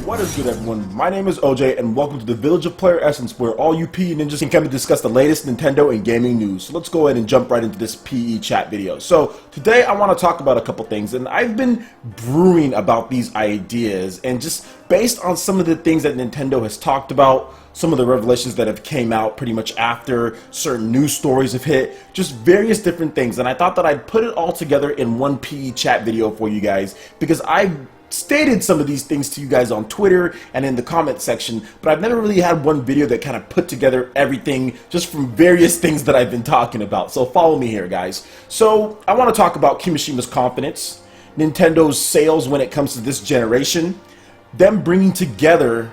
What is good, everyone? My name is OJ, and welcome to the Village of PlayerEssence, where all you PE ninjas can come and discuss the latest Nintendo and gaming news. So let's go ahead and jump right into this PE chat video. So today I want to talk about a couple things, and I've been brewing about these ideas, and just based on some of the things that Nintendo has talked about, some of the revelations that have came out pretty much after certain news stories have hit, just various different things, and I thought that I'd put it all together in one PE chat video for you guys, because I've stated some of these things to you guys on Twitter and in the comment section, but I've never really had one video that kind of put together everything just from various things that I've been talking about. So follow me here, guys. So I want to talk about Kimishima's confidence, Nintendo's sales when it comes to this generation, them bringing together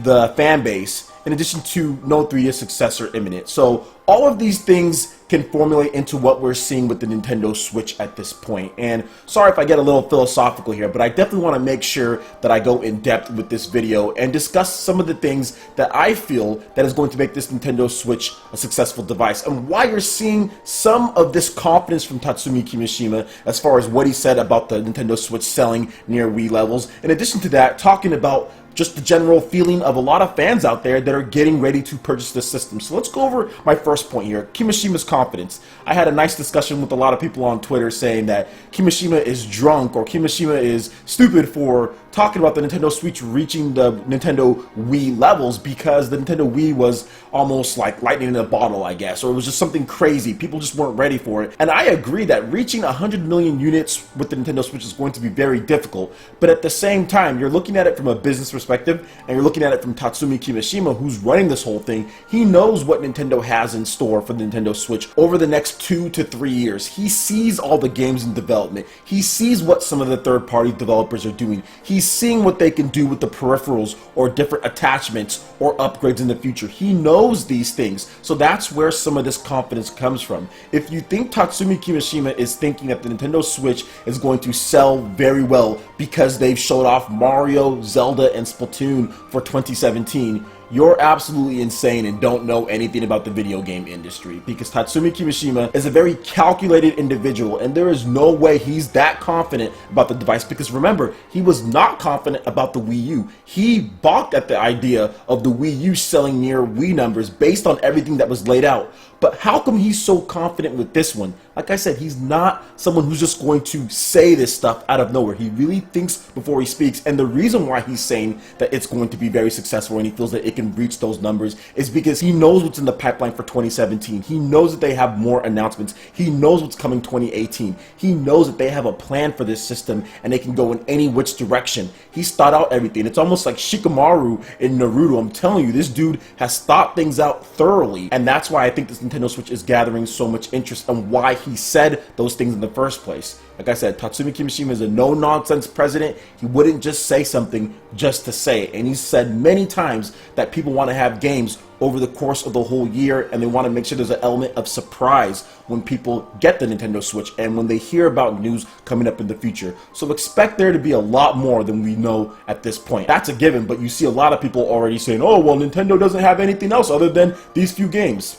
the fan base, in addition to no 3DS successor imminent. So all of these things can formulate into what we're seeing with the Nintendo Switch at this point. And sorry if I get a little philosophical here, but I definitely want to make sure that I go in depth with this video and discuss some of the things that I feel that is going to make this Nintendo Switch a successful device, and why you're seeing some of this confidence from Tatsumi Kimishima as far as what he said about the Nintendo Switch selling near Wii levels. In addition to that, talking about just the general feeling of a lot of fans out there that are getting ready to purchase this system. So let's go over my first point here, Kimishima's confidence. I had a nice discussion with a lot of people on Twitter saying that Kimishima is drunk or Kimishima is stupid for talking about the Nintendo Switch reaching the Nintendo Wii levels, because the Nintendo Wii was almost like lightning in a bottle, I guess, or it was just something crazy. People just weren't ready for it. And I agree that reaching 100 million units with the Nintendo Switch is going to be very difficult, but at the same time, you're looking at it from a business perspective, and you're looking at it from Tatsumi Kimishima, who's running this whole thing. He knows what Nintendo has in store for the Nintendo Switch over the next 2 to 3 years. He sees all the games in development. He sees what some of the third-party developers are doing. He's seeing what they can do with the peripherals or different attachments or upgrades in the future. He knows these things, so that's where some of this confidence comes from. If you think Tatsumi Kimishima is thinking that the Nintendo Switch is going to sell very well because they've showed off Mario, Zelda, and Splatoon for 2017, you're absolutely insane and don't know anything about the video game industry, because Tatsumi Kimishima is a very calculated individual, and there is no way he's that confident about the device, because remember, he was not confident about the Wii U. He balked at the idea of the Wii U selling near Wii numbers based on everything that was laid out. But how come he's so confident with this one? Like I said, he's not someone who's just going to say this stuff out of nowhere. He really thinks before he speaks, and the reason why he's saying that it's going to be very successful and he feels that it can reach those numbers is because he knows what's in the pipeline for 2017. He knows that they have more announcements. He knows what's coming 2018. He knows that they have a plan for this system and they can go in any which direction. He's thought out everything. It's almost like Shikamaru in Naruto. I'm telling you, this dude has thought things out thoroughly, and that's why I think this Nintendo Switch is gathering so much interest, and why he said those things in the first place. Like I said, Tatsumi Kimishima is a no-nonsense president. He wouldn't just say something just to say it. And he's said many times that people want to have games over the course of the whole year, and they want to make sure there's an element of surprise when people get the Nintendo Switch and when they hear about news coming up in the future. So expect there to be a lot more than we know at this point. That's a given, but you see a lot of people already saying, oh, well, Nintendo doesn't have anything else other than these few games.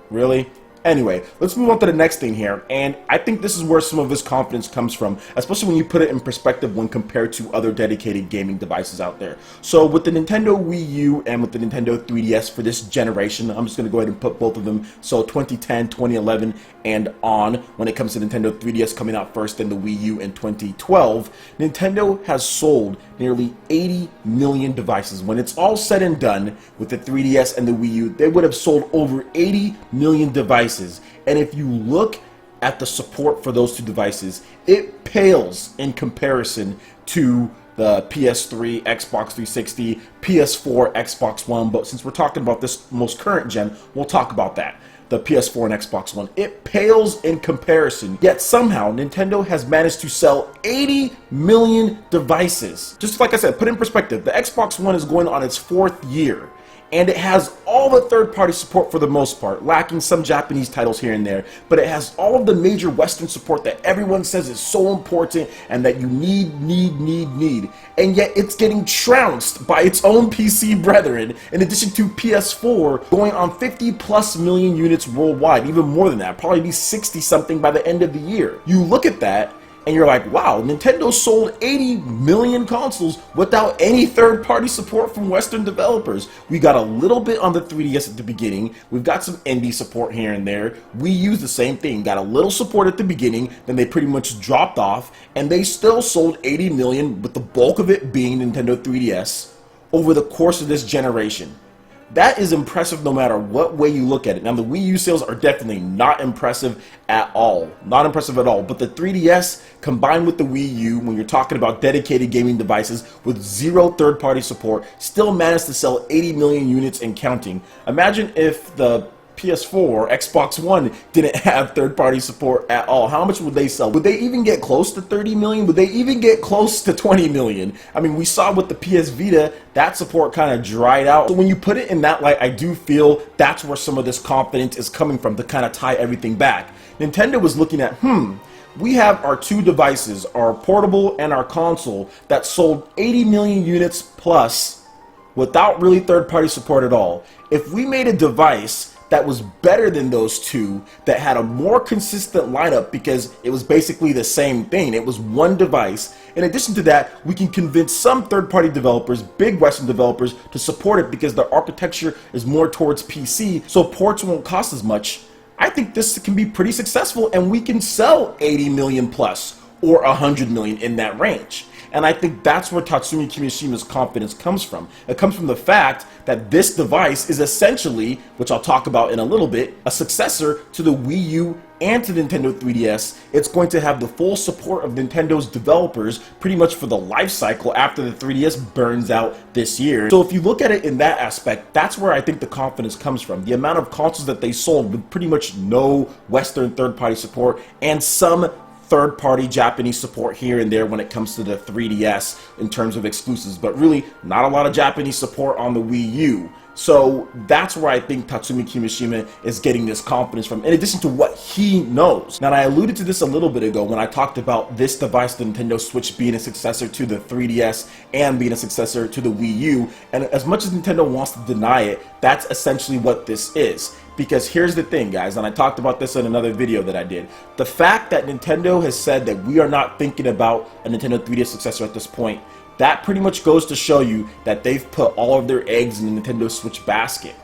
Really? Anyway, let's move on to the next thing here, and I think this is where some of his confidence comes from, especially when you put it in perspective when compared to other dedicated gaming devices out there. So with the Nintendo Wii U and with the Nintendo 3DS for this generation, I'm just going to go ahead and put both of them, so 2010, 2011, and on, when it comes to Nintendo 3DS coming out first, then the Wii U in 2012, Nintendo has sold nearly 80 million devices. When it's all said and done with the 3DS and the Wii U, they would have sold over 80 million devices. And if you look at the support for those two devices, it pales in comparison to the PS3, Xbox 360, PS4, Xbox One. But since we're talking about this most current gen, we'll talk about that. The PS4 and Xbox One. It pales in comparison, yet somehow Nintendo has managed to sell 80 million devices. Just like I said, put in perspective, the Xbox One is going on its 4th year, and it has all the third-party support for the most part, lacking some Japanese titles here and there, but it has all of the major Western support that everyone says is so important and that you need, and yet it's getting trounced by its own PC brethren, in addition to PS4 going on 50+ million units worldwide, even more than that, probably be 60 something by the end of the year. You look at that, And you're like, wow, Nintendo sold 80 million consoles without any third-party support from Western developers. We got a little bit on the 3DS at the beginning. We've got some indie support here and there. We used the same thing, got a little support at the beginning, then they pretty much dropped off, and they still sold 80 million, with the bulk of it being Nintendo 3DS, over the course of this generation. That is impressive no matter what way you look at it. Now, the Wii U sales are definitely not impressive at all. Not impressive at all. But the 3DS combined with the Wii U, when you're talking about dedicated gaming devices with zero third-party support, still managed to sell 80 million units and counting. Imagine if the PS4 or Xbox One didn't have third-party support at all. How much would they sell? Would they even get close to 30 million? Would they even get close to 20 million? I mean, we saw with the PS Vita, that support kind of dried out. So when you put it in that light, I do feel that's where some of this confidence is coming from, to kind of tie everything back. Nintendo was looking at, we have our two devices, our portable and our console, that sold 80 million units plus without really third-party support at all. If we made a device that was better than those two, that had a more consistent lineup, because it was basically the same thing, it was one device. In addition to that, we can convince some third-party developers, big Western developers, to support it because their architecture is more towards PC, so ports won't cost as much. I think this can be pretty successful, and we can sell 80 million plus or 100 million in that range. And I think that's where Tatsumi Kimishima's confidence comes from. It comes from the fact that this device is essentially, which I'll talk about in a little bit, a successor to the Wii U and to Nintendo 3DS. It's going to have the full support of Nintendo's developers pretty much for the life cycle after the 3DS burns out this year. So if you look at it in that aspect, that's where I think the confidence comes from. The amount of consoles that they sold with pretty much no Western third-party support, and some third-party Japanese support here and there when it comes to the 3DS in terms of exclusives, but really not a lot of Japanese support on the Wii U. So that's where I think Tatsumi Kimishima is getting this confidence from, in addition to what he knows. Now, I alluded to this a little bit ago when I talked about this device, the Nintendo Switch, being a successor to the 3DS and being a successor to the Wii U. And as much as Nintendo wants to deny it, that's essentially what this is. Because here's the thing, guys, and I talked about this in another video that I did. The fact that Nintendo has said that we are not thinking about a Nintendo 3DS successor at this point, that pretty much goes to show you that they've put all of their eggs in the Nintendo Switch basket.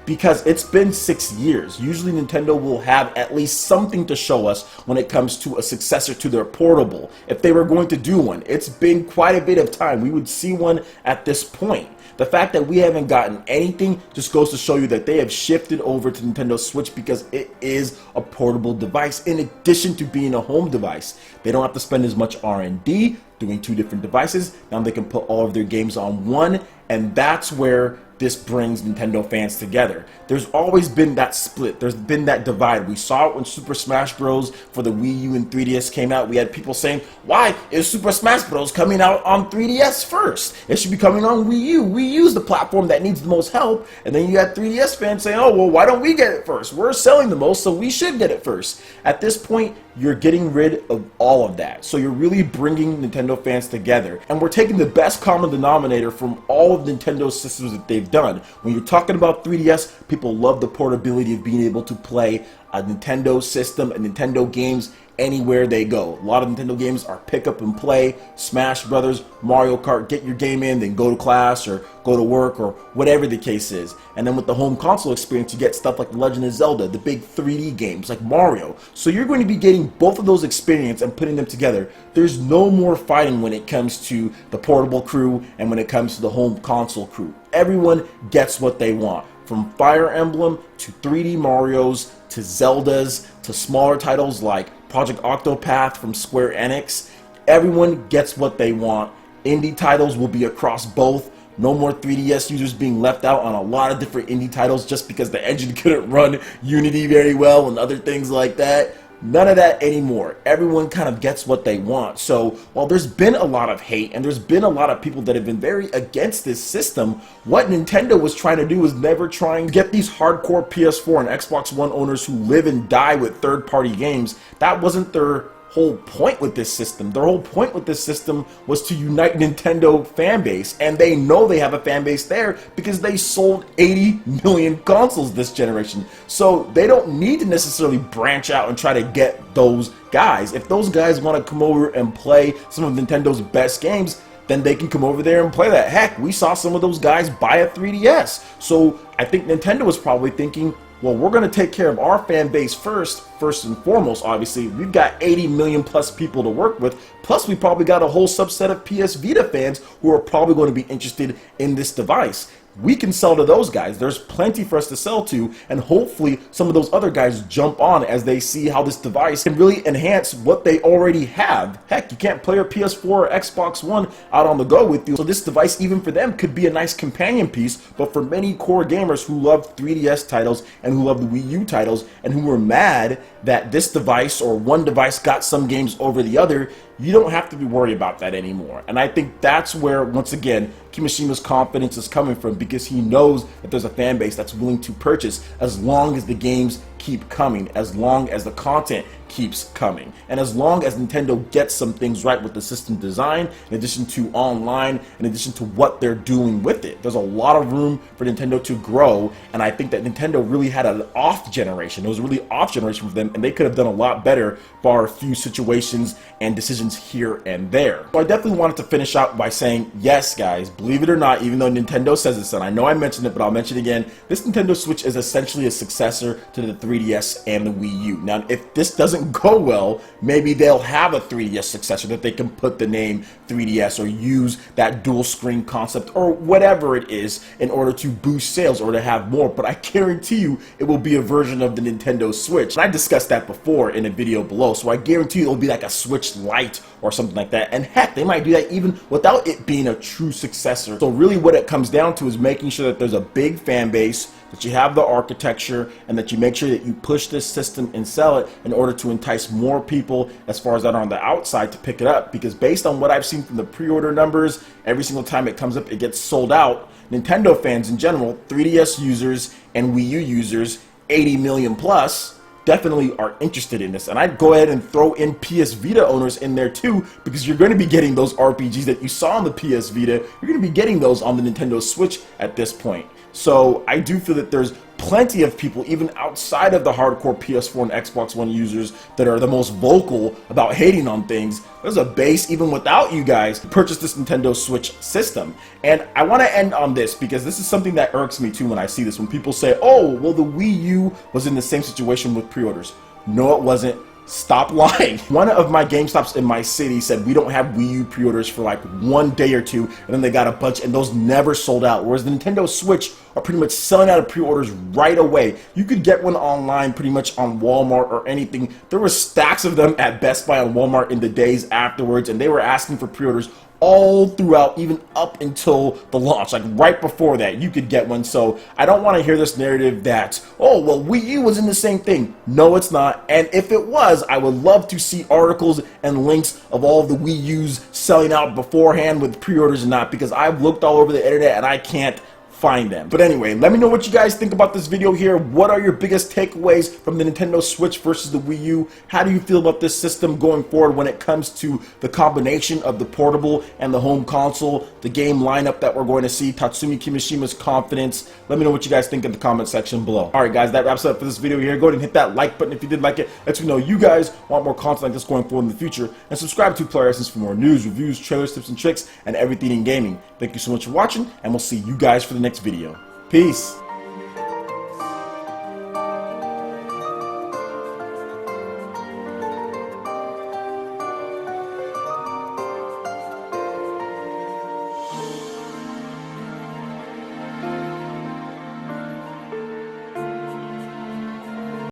Because it's been 6 years. Usually Nintendo will have at least something to show us when it comes to a successor to their portable. If they were going to do one, it's been quite a bit of time. We would see one at this point. The fact that we haven't gotten anything just goes to show you that they have shifted over to Nintendo Switch because it is a portable device in addition to being a home device. They don't have to spend as much R&D doing two different devices. Now they can put all of their games on one, and that's where this brings Nintendo fans together. There's always been that split. There's been that divide. We saw it when Super Smash Bros. For the Wii U and 3DS came out. We had people saying, why is Super Smash Bros. Coming out on 3DS first? It should be coming on Wii U. Wii U is the platform that needs the most help. And then you had 3DS fans saying, oh, well, why don't we get it first? We're selling the most, so we should get it first. At this point, you're getting rid of all of that. So you're really bringing Nintendo fans together. And we're taking the best common denominator from all of Nintendo's systems that they've done. When you're talking about 3DS, people love the portability of being able to play a Nintendo system and Nintendo games anywhere they go. A lot of Nintendo games are pick up and play, Smash Brothers, Mario Kart, get your game in, then go to class or go to work or whatever the case is. And then with the home console experience, you get stuff like The Legend of Zelda, the big 3D games like Mario. So you're going to be getting both of those experiences and putting them together. There's no more fighting when it comes to the portable crew and when it comes to the home console crew. Everyone gets what they want. From Fire Emblem to 3D Marios to Zeldas to smaller titles like Project Octopath from Square Enix. Everyone gets what they want. Indie titles will be across both. No more 3DS users being left out on a lot of different indie titles just because the engine couldn't run Unity very well and other things like that. None of that anymore. Everyone kind of gets what they want. So while there's been a lot of hate and there's been a lot of people that have been very against this system, what Nintendo was trying to do was never trying to get these hardcore PS4 and Xbox One owners who live and die with third-party games. That wasn't their whole point with this system. Their whole point with this system was to unite Nintendo fan base, and they know they have a fan base there because they sold 80 million consoles this generation. So they don't need to necessarily branch out and try to get those guys. If those guys want to come over and play some of Nintendo's best games, then they can come over there and play that. Heck, we saw some of those guys buy a 3DS. So I think Nintendo was probably thinking, well, we're going to take care of our fan base first and foremost. Obviously, we've got 80 million plus people to work with, plus we probably got a whole subset of PS Vita fans who are probably going to be interested in this device. We can sell to those guys. There's plenty for us to sell to, and hopefully some of those other guys jump on as they see how this device can really enhance what they already have. Heck, you can't play your PS4 or Xbox One out on the go with you, so this device, even for them, could be a nice companion piece. But for many core gamers who love 3DS titles and who love the Wii U titles and who were mad that this device or one device got some games over the other, you don't have to be worried about that anymore. And I think that's where, once again, Kimishima's confidence is coming from, because he knows that there's a fan base that's willing to purchase as long as the games keep coming, as long as the content keeps coming, and as long as Nintendo gets some things right with the system design, in addition to online, in addition to what they're doing with it. There's a lot of room for Nintendo to grow, and I think that Nintendo really had an off generation. It was a really off generation for them, and they could have done a lot better, bar a few situations and decisions here and there. So I definitely wanted to finish out by saying, yes guys, believe it or not, even though Nintendo says it's, and I know I mentioned it, but I'll mention it again, this Nintendo Switch is essentially a successor to the 3DS and the Wii U. Now, if this doesn't go well, maybe they'll have a 3DS successor that they can put the name 3DS or use that dual screen concept or whatever it is in order to boost sales or to have more. But I guarantee you it will be a version of the Nintendo Switch. And I discussed that before in a video below, so I guarantee you it'll be like a Switch Lite or something like that. And heck, they might do that even without it being a true successor. So really what it comes down to is making sure that there's a big fan base, that you have the architecture, and that you make sure that you push this system and sell it in order to entice more people as far as that are on the outside to pick it up. Because based on what I've seen from the pre-order numbers, every single time it comes up, it gets sold out. Nintendo fans in general, 3DS users and Wii U users, 80 million plus, definitely are interested in this. And I'd go ahead and throw in PS Vita owners in there too, because you're going to be getting those RPGs that you saw on the PS Vita. You're going to be getting those on the Nintendo Switch at this point. So I do feel that there's plenty of people, even outside of the hardcore PS4 and Xbox One users, that are the most vocal about hating on things. There's a base, even without you guys, to purchase this Nintendo Switch system. And I want to end on this, because this is something that irks me too when I see this. When people say, oh, well, the Wii U was in the same situation with pre-orders. No, it wasn't. Stop lying. One of my GameStops in my city said we don't have Wii U pre-orders for like 1 day or two, and then they got a bunch, and those never sold out. Whereas the Nintendo Switch are pretty much selling out of pre-orders right away. You could get one online pretty much on Walmart or anything. There were stacks of them at Best Buy and Walmart in the days afterwards, and they were asking for pre-orders all throughout, even up until the launch. Like right before that, you could get one. So I don't want to hear this narrative that, oh, well, Wii U was in the same thing. No, it's not. And if it was, I would love to see articles and links of all of the Wii U's selling out beforehand with pre-orders and not, because I've looked all over the internet and I can't find them. But anyway, let me know what you guys think about this video here. What are your biggest takeaways from the Nintendo Switch versus the Wii U? How do you feel about this system going forward when it comes to the combination of the portable and the home console, the game lineup that we're going to see, Tatsumi Kimishima's confidence? Let me know what you guys think in the comment section below. Alright guys, that wraps it up for this video here. Go ahead and hit that like button if you did like it. Lets me know you guys want more content like this going forward in the future. And subscribe to PlayerEssence for more news, reviews, trailers, tips, and tricks, and everything in gaming. Thank you so much for watching, and we'll see you guys for the next video. Peace.